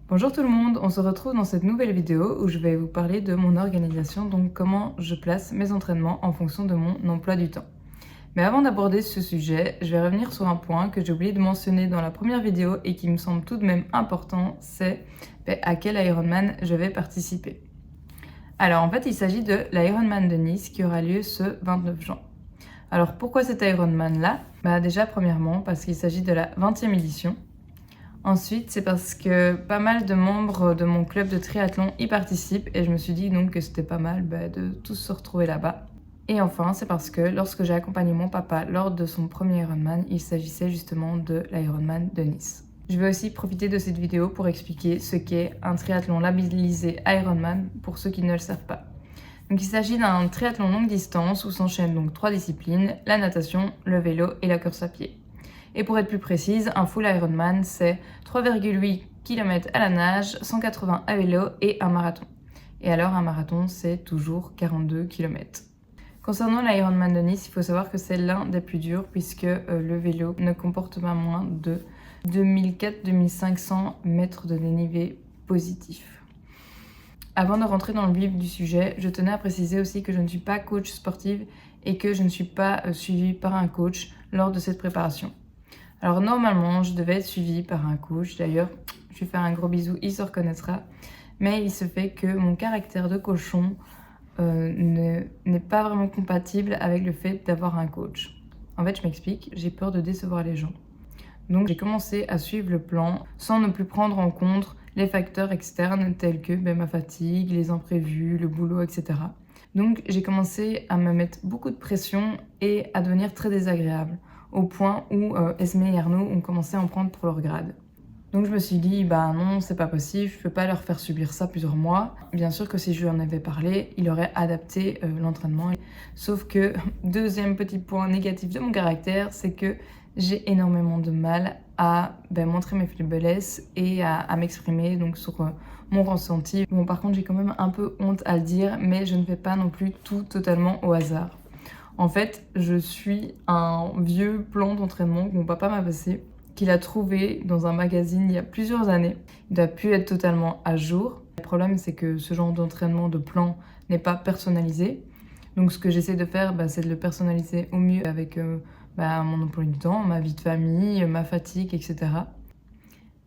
Bonjour tout le monde, on se retrouve dans cette nouvelle vidéo où je vais vous parler de mon organisation, donc comment je place mes entraînements en fonction de mon emploi du temps. Mais avant d'aborder ce sujet, je vais revenir sur un point que j'ai oublié de mentionner dans la première vidéo et qui me semble tout de même important, c'est à quel Ironman je vais participer. Alors en fait, il s'agit de l'Ironman de Nice qui aura lieu ce 29 juin. Alors pourquoi cet Ironman là? Déjà premièrement parce qu'il s'agit de la 20e édition. Ensuite, c'est parce que pas mal de membres de mon club de triathlon y participent et je me suis dit donc que c'était pas mal de tous se retrouver là-bas. Et enfin, c'est parce que lorsque j'ai accompagné mon papa lors de son premier Ironman, il s'agissait justement de l'Ironman de Nice. Je vais aussi profiter de cette vidéo pour expliquer ce qu'est un triathlon labellisé Ironman pour ceux qui ne le savent pas. Donc il s'agit d'un triathlon longue distance où s'enchaînent donc 3 disciplines, la natation, le vélo et la course à pied. Et pour être plus précise, un full Ironman, c'est 3,8 km à la nage, 180 à vélo et un marathon. Et alors, un marathon, c'est toujours 42 km. Concernant l'Ironman de Nice, il faut savoir que c'est l'un des plus durs puisque le vélo ne comporte pas moins de 2400-2500 mètres de dénivelé positif. Avant de rentrer dans le vif du sujet, je tenais à préciser aussi que je ne suis pas coach sportive et que je ne suis pas suivie par un coach lors de cette préparation. Alors normalement, je devais être suivie par un coach. D'ailleurs, je vais faire un gros bisou, il se reconnaîtra. Mais il se fait que mon caractère de cochon n'est pas vraiment compatible avec le fait d'avoir un coach. En fait, je m'explique, j'ai peur de décevoir les gens. Donc j'ai commencé à suivre le plan sans ne plus prendre en compte les facteurs externes tels que ma fatigue, les imprévus, le boulot, etc. Donc j'ai commencé à me mettre beaucoup de pression et à devenir très désagréable, au point où Esme et Arnaud ont commencé à en prendre pour leur grade. Donc je me suis dit, non, c'est pas possible, je peux pas leur faire subir ça plusieurs mois. Bien sûr que si je lui en avais parlé, il aurait adapté l'entraînement. Sauf que, deuxième petit point négatif de mon caractère, c'est que j'ai énormément de mal à montrer mes faiblesses et à m'exprimer donc sur mon ressenti. Bon, par contre, j'ai quand même un peu honte à le dire, mais je ne fais pas non plus tout totalement au hasard. En fait, je suis un vieux plan d'entraînement que mon papa m'a passé, qu'il a trouvé dans un magazine il y a plusieurs années. Il doit plus être totalement à jour. Le problème, c'est que ce genre d'entraînement de plan n'est pas personnalisé. Donc ce que j'essaie de faire, c'est de le personnaliser au mieux avec mon emploi du temps, ma vie de famille, ma fatigue, etc.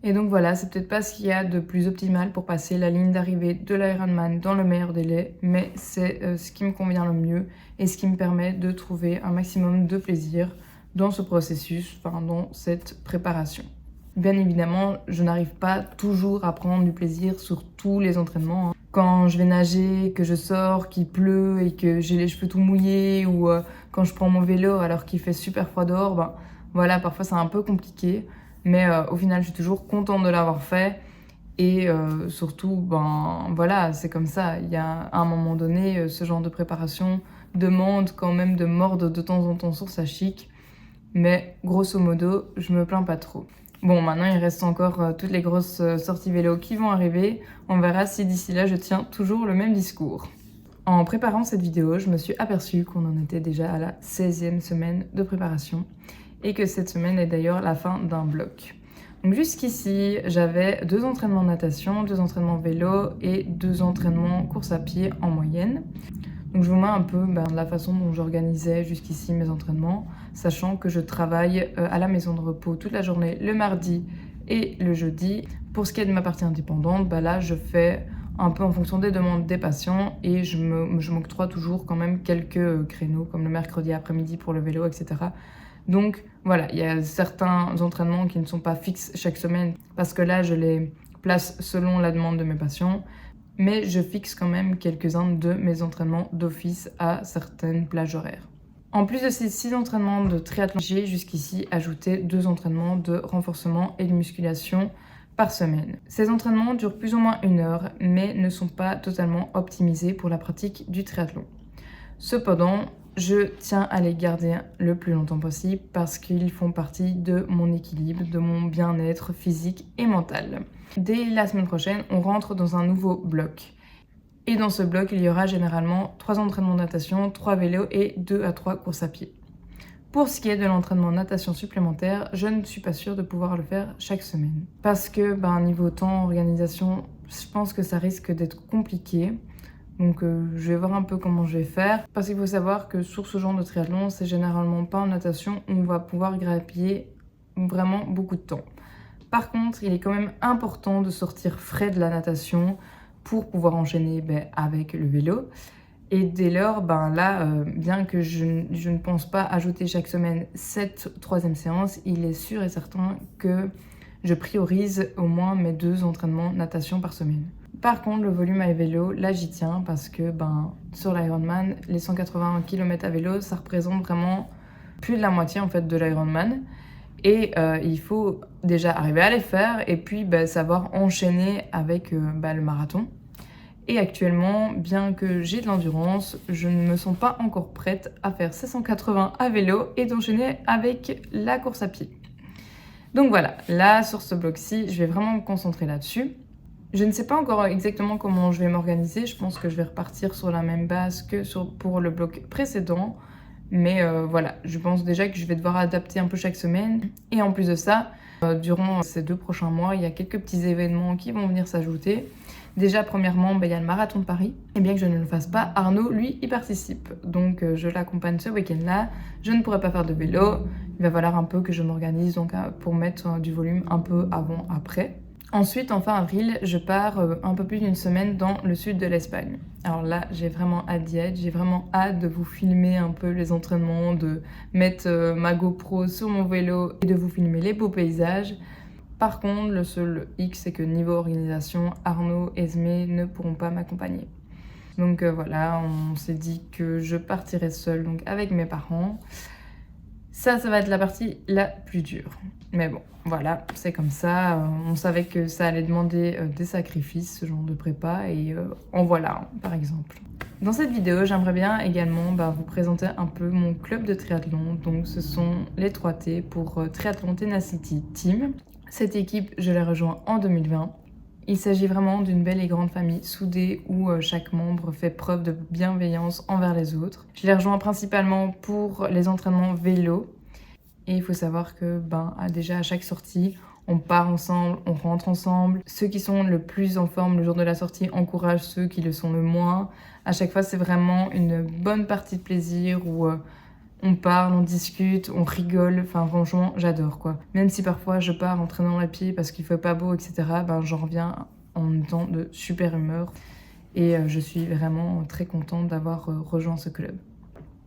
Et donc voilà, c'est peut-être pas ce qu'il y a de plus optimal pour passer la ligne d'arrivée de l'Ironman dans le meilleur délai, mais c'est ce qui me convient le mieux et ce qui me permet de trouver un maximum de plaisir dans ce processus, dans cette préparation. Bien évidemment, je n'arrive pas toujours à prendre du plaisir sur tous les entraînements. Quand je vais nager, que je sors, qu'il pleut et que j'ai les cheveux tout mouillés, ou quand je prends mon vélo alors qu'il fait super froid dehors, voilà, parfois c'est un peu compliqué. Mais au final, je suis toujours contente de l'avoir fait. Et surtout, voilà, c'est comme ça. Il y a un moment donné, ce genre de préparation demande quand même de mordre de temps en temps sur sa chic. Mais grosso modo, je me plains pas trop. Bon, maintenant, il reste encore toutes les grosses sorties vélo qui vont arriver. On verra si d'ici là, je tiens toujours le même discours. En préparant cette vidéo, je me suis aperçue qu'on en était déjà à la 16e semaine de préparation et que cette semaine est d'ailleurs la fin d'un bloc. Donc jusqu'ici, j'avais 2 entraînements de natation, 2 entraînements vélo et 2 entraînements course à pied en moyenne. Donc je vous mets un peu la façon dont j'organisais jusqu'ici mes entraînements, sachant que je travaille à la maison de repos toute la journée le mardi et le jeudi. Pour ce qui est de ma partie indépendante, là je fais un peu en fonction des demandes des patients et je m'octroie toujours quand même quelques créneaux comme le mercredi après-midi pour le vélo, etc. Donc voilà, il y a certains entraînements qui ne sont pas fixes chaque semaine parce que là je les place selon la demande de mes patients. Mais je fixe quand même quelques-uns de mes entraînements d'office à certaines plages horaires. En plus de ces 6 entraînements de triathlon, j'ai jusqu'ici ajouté 2 entraînements de renforcement et de musculation par semaine. Ces entraînements durent plus ou moins 1 heure, mais ne sont pas totalement optimisés pour la pratique du triathlon. Cependant, je tiens à les garder le plus longtemps possible parce qu'ils font partie de mon équilibre, de mon bien-être physique et mental. Dès la semaine prochaine, on rentre dans un nouveau bloc. Et dans ce bloc, il y aura généralement 3 entraînements de natation, 3 vélos et 2 à 3 courses à pied. Pour ce qui est de l'entraînement natation supplémentaire, je ne suis pas sûre de pouvoir le faire chaque semaine. Parce que niveau temps, organisation, je pense que ça risque d'être compliqué. Donc je vais voir un peu comment je vais faire. Parce qu'il faut savoir que sur ce genre de triathlon, c'est généralement pas en natation où on va pouvoir grappiller vraiment beaucoup de temps. Par contre, il est quand même important de sortir frais de la natation pour pouvoir enchaîner avec le vélo. Et dès lors, bien que je ne pense pas ajouter chaque semaine cette troisième séance, il est sûr et certain que je priorise au moins mes 2 entraînements natation par semaine. Par contre, le volume à vélo, là j'y tiens parce que sur l'Ironman, les 180 km à vélo, ça représente vraiment plus de la moitié en fait de l'Ironman. Et il faut déjà arriver à les faire et puis savoir enchaîner avec le marathon. Et actuellement, bien que j'ai de l'endurance, je ne me sens pas encore prête à faire ces 180 à vélo et d'enchaîner avec la course à pied. Donc voilà, là sur ce bloc-ci, je vais vraiment me concentrer là-dessus. Je ne sais pas encore exactement comment je vais m'organiser, je pense que je vais repartir sur la même base que pour le bloc précédent. Mais voilà, je pense déjà que je vais devoir adapter un peu chaque semaine. Et en plus de ça, durant ces 2 prochains mois, il y a quelques petits événements qui vont venir s'ajouter. Déjà, premièrement, il y a le marathon de Paris. Et bien que je ne le fasse pas, Arnaud, lui, y participe. Donc, je l'accompagne ce week-end-là. Je ne pourrai pas faire de vélo. Il va falloir un peu que je m'organise pour mettre du volume un peu avant-après. Ensuite, en fin avril, je pars un peu plus d'une semaine dans le sud de l'Espagne. Alors là, j'ai vraiment hâte d'y être. J'ai vraiment hâte de vous filmer un peu les entraînements, de mettre ma GoPro sur mon vélo et de vous filmer les beaux paysages. Par contre, le seul hic, c'est que niveau organisation, Arnaud et Esmé ne pourront pas m'accompagner. Donc voilà, on s'est dit que je partirai seule, donc avec mes parents. Ça va être la partie la plus dure. Mais bon, voilà, c'est comme ça. On savait que ça allait demander des sacrifices, ce genre de prépa, et en voilà, par exemple. Dans cette vidéo, j'aimerais bien également vous présenter un peu mon club de triathlon. Donc ce sont les 3T pour Triathlon Tenacity Team. Cette équipe, je l'ai rejointe en 2020. Il s'agit vraiment d'une belle et grande famille soudée où chaque membre fait preuve de bienveillance envers les autres. Je les rejoins principalement pour les entraînements vélo. Et il faut savoir que déjà à chaque sortie, on part ensemble, on rentre ensemble. Ceux qui sont le plus en forme le jour de la sortie encouragent ceux qui le sont le moins. À chaque fois, c'est vraiment une bonne partie de plaisir où on parle, on discute, on rigole. Enfin, franchement, j'adore quoi. Même si parfois je pars en traînant les pieds parce qu'il fait pas beau, etc., j'en reviens en étant de super humeur. Et je suis vraiment très contente d'avoir rejoint ce club.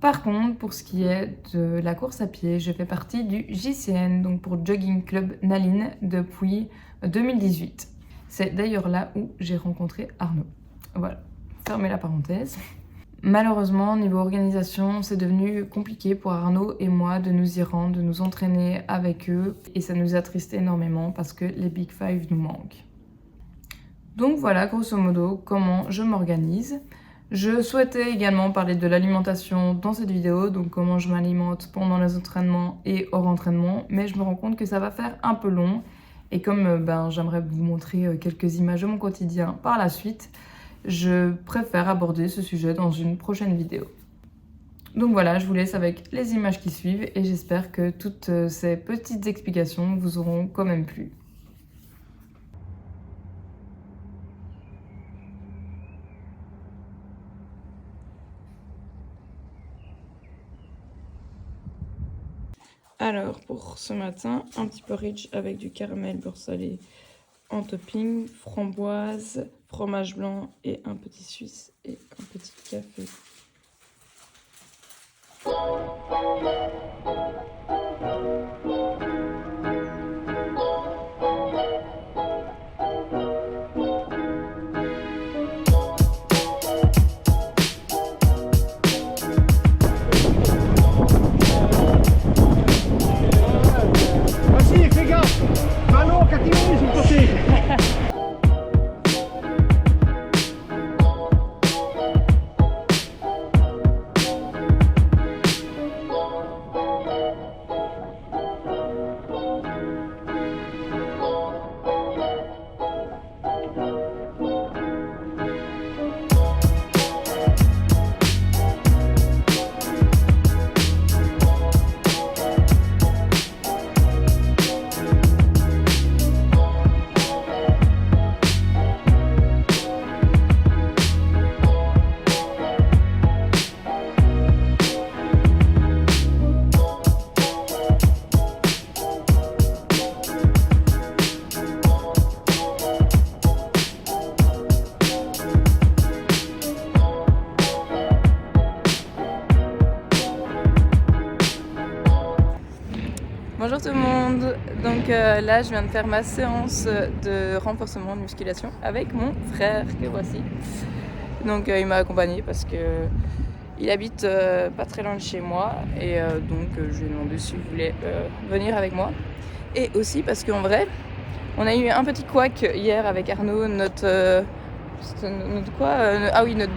Par contre, pour ce qui est de la course à pied, je fais partie du JCN, donc pour Jogging Club Naline, depuis 2018. C'est d'ailleurs là où j'ai rencontré Arnaud. Voilà, fermez la parenthèse. Malheureusement, niveau organisation, c'est devenu compliqué pour Arnaud et moi de nous y rendre, de nous entraîner avec eux. Et ça nous attriste énormément parce que les Big Five nous manquent. Donc voilà, grosso modo, comment je m'organise. Je souhaitais également parler de l'alimentation dans cette vidéo, donc comment je m'alimente pendant les entraînements et hors entraînement, mais je me rends compte que ça va faire un peu long. Et comme j'aimerais vous montrer quelques images de mon quotidien par la suite, je préfère aborder ce sujet dans une prochaine vidéo. Donc voilà, je vous laisse avec les images qui suivent et j'espère que toutes ces petites explications vous auront quand même plu. Alors pour ce matin, un petit porridge avec du caramel beurre salé en topping, framboise, fromage blanc et un petit suisse et un petit café. Vas-y, fais gaffe! Manon, cattivo sul côté! monde. Donc là je viens de faire ma séance de renforcement de musculation avec mon frère que voici. Donc il m'a accompagné parce que il habite pas très loin de chez moi et donc je lui ai demandé s'il voulait venir avec moi. Et aussi parce qu'en vrai on a eu un petit couac hier avec Arnaud, notre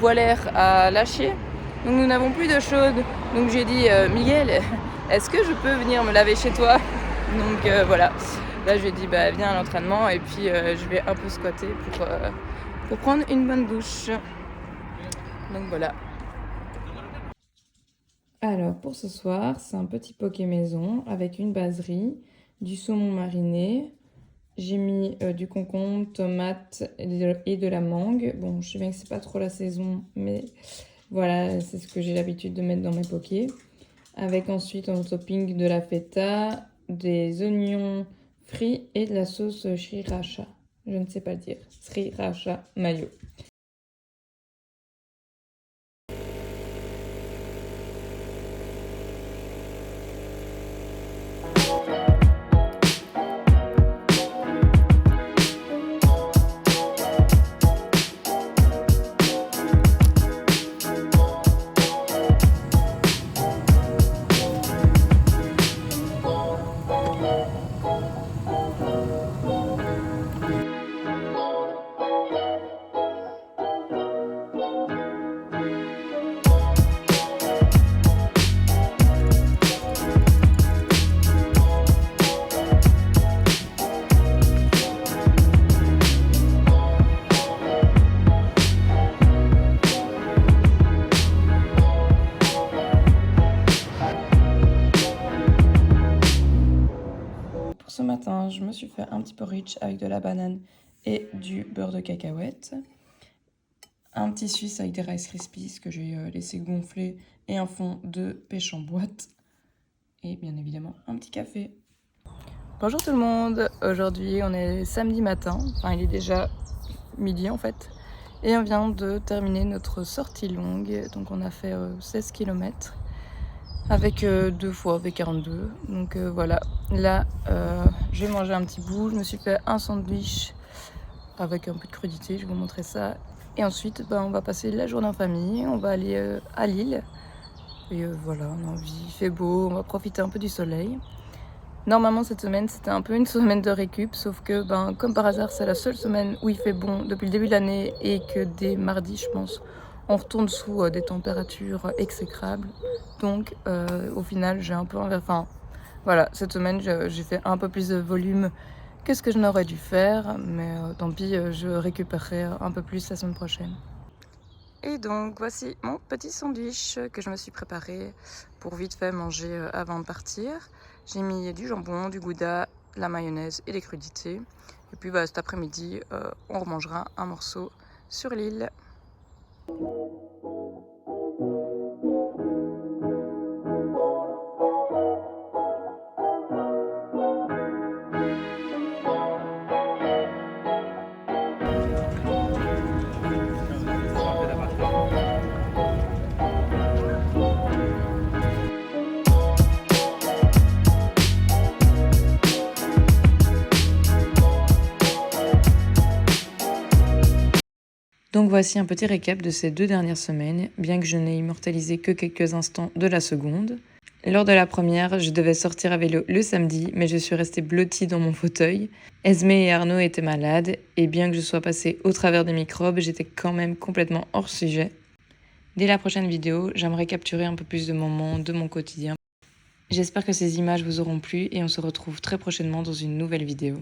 boîte l'air a lâché. Donc nous n'avons plus d'eau chaude. Donc j'ai dit Miguel, est-ce que je peux venir me laver chez toi? Donc voilà. Là je lui ai dit viens à l'entraînement et puis je vais un peu squatter pour prendre une bonne douche. Donc voilà. Alors pour ce soir, c'est un petit poké maison avec une base riz, du saumon mariné. J'ai mis du concombre, tomate et de la mangue. Bon, je sais bien que c'est pas trop la saison, mais voilà, c'est ce que j'ai l'habitude de mettre dans mes pokés. Avec ensuite en topping de la feta, des oignons frits et de la sauce sriracha. Je ne sais pas le dire. Sriracha mayo. Ce matin, je me suis fait un petit porridge avec de la banane et du beurre de cacahuète. Un petit suisse avec des Rice Krispies que j'ai laissé gonfler et un fond de pêche en boîte. Et bien évidemment, un petit café. Bonjour tout le monde. Aujourd'hui, on est samedi matin. Enfin, il est déjà midi en fait. Et on vient de terminer notre sortie longue. Donc on a fait 16 km. Avec 2 fois V42, donc voilà. Là, j'ai mangé un petit bout, je me suis fait un sandwich avec un peu de crudité, je vais vous montrer ça. Et ensuite, on va passer la journée en famille, on va aller à Lille. Et voilà, on a envie, il fait beau, on va profiter un peu du soleil. Normalement, cette semaine, c'était un peu une semaine de récup, sauf que, comme par hasard, c'est la seule semaine où il fait bon depuis le début de l'année et que dès mardi, je pense, on retourne sous des températures exécrables. Donc au final j'ai un peu voilà, cette semaine j'ai fait un peu plus de volume que ce que je n'aurais dû faire, mais tant pis, je récupérerai un peu plus la semaine prochaine. Et donc voici mon petit sandwich que je me suis préparé pour vite fait manger avant de partir. J'ai mis du jambon, du gouda, la mayonnaise et des crudités. Et puis cet après-midi on remangera un morceau sur l'île. Donc voici un petit récap de ces 2 dernières semaines, bien que je n'ai immortalisé que quelques instants de la seconde. Lors de la première, je devais sortir à vélo le samedi, mais je suis restée blottie dans mon fauteuil. Esmé et Arnaud étaient malades, et bien que je sois passée au travers des microbes, j'étais quand même complètement hors sujet. Dès la prochaine vidéo, j'aimerais capturer un peu plus de moments de mon quotidien. J'espère que ces images vous auront plu et on se retrouve très prochainement dans une nouvelle vidéo.